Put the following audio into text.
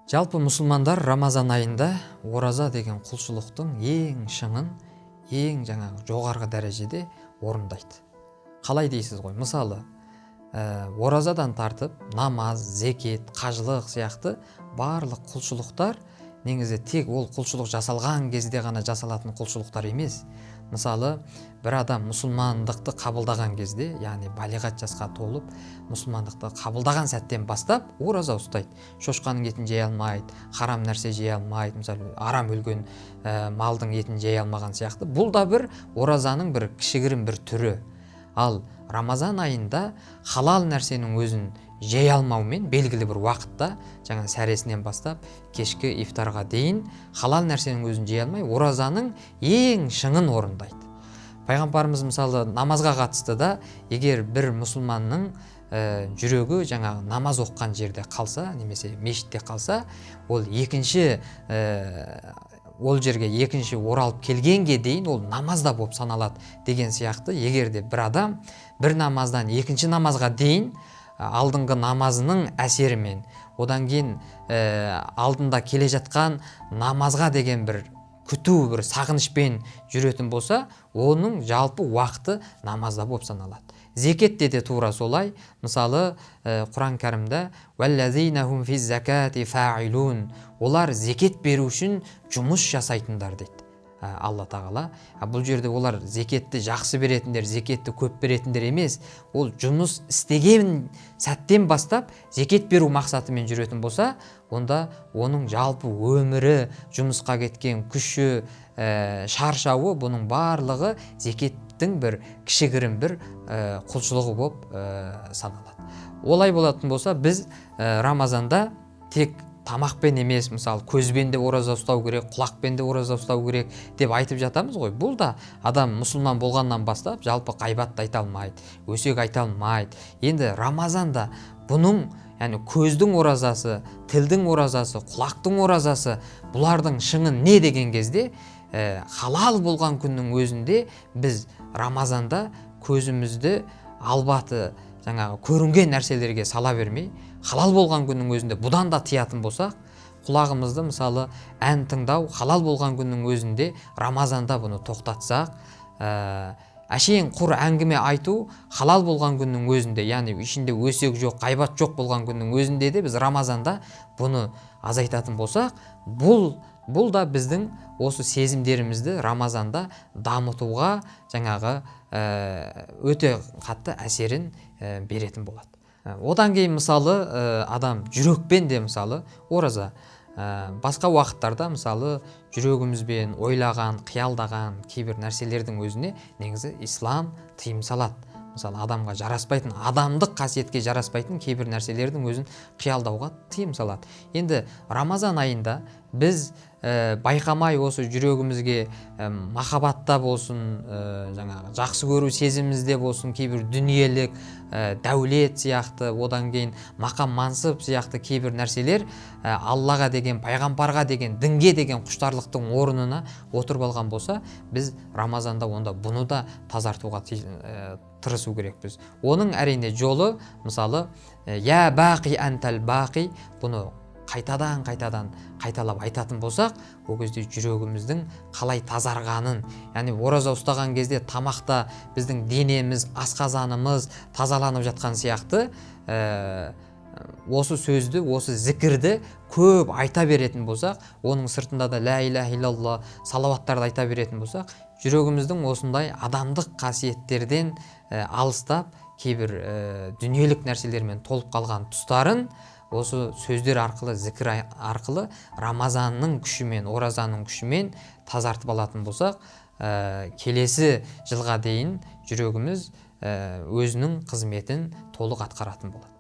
Жалпы мұсылмандар Рамазан айында ораза деген құлшылықтың ең шыңын, ең жоғарғы дәрежеде орындайды. Қалай дейсіз ғой? Мысалы, оразадан тартып намаз, зекет, қажылық сияқты барлық құлшылықтар негізі тек ол құлшылық жасалған кезде ғана жасалатын құлшылықтар емес. Мысалы, бір адам мұсылмандықты қабылдаған кезде, яғни балиғат жасқа толып, мұсылмандықты қабылдаған сәттен бастап ораза ұстайды. Шошқаның етін жей алмайды, харам нәрсе жей алмайды, мысалы, арам өлген малдың етін жей алмаған сияқты. Бұл да бір оразаның бір кішігірім бір түрі. Ал Рамазан айында халал нәрсенің өзін жей алмаумен белгілі бір уақытта, жаңа сәресінен бастап кешкі ифтарға дейін халал нәрсенің өзін жей алмай, оразаның ең шыңын орындайды. Пайғамбарымыз мысалы намазға қатысты да, егер бір мұсылманның жүрегі намаз оққан жерде қалса, немесе мешітте қалса, ол ол жерге екінші оралып келгенге дейін ол намазда болып саналады деген сияқты. Егер де бір адам бір намаздан екінші намазға дейін алдыңғы намазының әсерімен, одан кейін алдында келе жатқан намазға деген бір күту, бір сағынышпен жүретін болса, оның жалпы уақыты намазда болып саналады. Зекетте де тура солай. Мысалы, Құран кәрімде «Вәлләзинәхум физ закати фаилун», олар зекет беру үшін жұмыс жасайтындар дейді Алла тағала. Бұл жерде олар зекетті жақсы беретіндер, зекетті көп беретіндер емес. Ол жұмыс істеген сәттен бастап зекет беру мақсатымен жүретін болса, онда оның жалпы өмірі, жұмысқа кеткен күші, шаршауы, бұның барлығы зекеттің бір кішігірім бір құлшылығы болып саналады. Олай болатын болса, біз Рамазанда тек тамақпен емес, мысалы, көзбен де ораза ұстау керек, құлақпен де ораза ұстау керек деп айтып жатамыз ғой. Бұл да адам мұсылман болғаннан бастап жалпы ғайбат айта алмайды, өсек айта алмайды. Енді Рамазанда бұның, яғни көздің оразасы, тілдің оразасы, құлақтың оразасы, бұлардың шыңы не деген кезде, халал болған күннің өзінде біз Рамазанда көзімізді албаты, көрінген нәрселерге сала бермей, халал болған күннің өзінде бұдан да тиятын болсақ, құлағымызды мысалы ән тыңдау халал болған күннің өзінде Рамазанда бұны тоқтатсақ, әшейін құр әңгіме айту халал болған күннің өзінде, яғни ішінде өсек жоқ, ғайбат жоқ болған күннің өзінде де біз Рамазанда бұны азайтатын болсақ, бұл да біздің осы сезімдерімізді Рамазанда дамытуға өте қатты әсерін беретін болады. Одан кейін мысалы адам жүрекпен де мысалы ораза, басқа уақыттарда мысалы жүрегімізбен ойлаған, қиялдаған кейбір нәрселердің өзіне негізі ислам тыйым салады. Мысалы адамға жараспайтын, адамдық қасиетке жараспайтын кейбір нәрселердің өзін қиялдауға тыйым салады. Енді Рамазан айында біз байқамай осы жүрегімізге махаббатта болсын, жақсы көру сезімімізде болсын, кейбір дүниелік, дәулет сияқты, одан кейін мақам мансып сияқты кейбір нәрселер Аллаға деген, пайғамбарға деген, дінге деген құштарлықтың орнына отырып алған болса, біз Рамазанда онда бұны да тазартуға тырысу керекпіз. Оның әрине жолы, мысалы, «Я бақи әнтәл бақи», бұны қайтадан қайталап айтатын болсақ, ол кезде жүрегіміздің қалай тазарғанын, яғни ораза ұстаған кезде тамақта біздің денеміз, асқазанымыз тазаланып жатқан сияқты, осы сөзді, осы зікірді көп айта беретін болсақ, оның сыртында да ля иляха иллалла салауаттарды айта беретін болсақ, жүрегіміздің осындай адамдық қасиеттерден алыстап, кейбір дүниелік нәрселермен толып қалған тұстарын осы сөздер арқылы, зікір арқылы Рамазанның күшімен, оразаның күшімен тазартып алатын болсақ, келесі жылға дейін жүрегіміз өзінің қызметін толық атқаратын болады.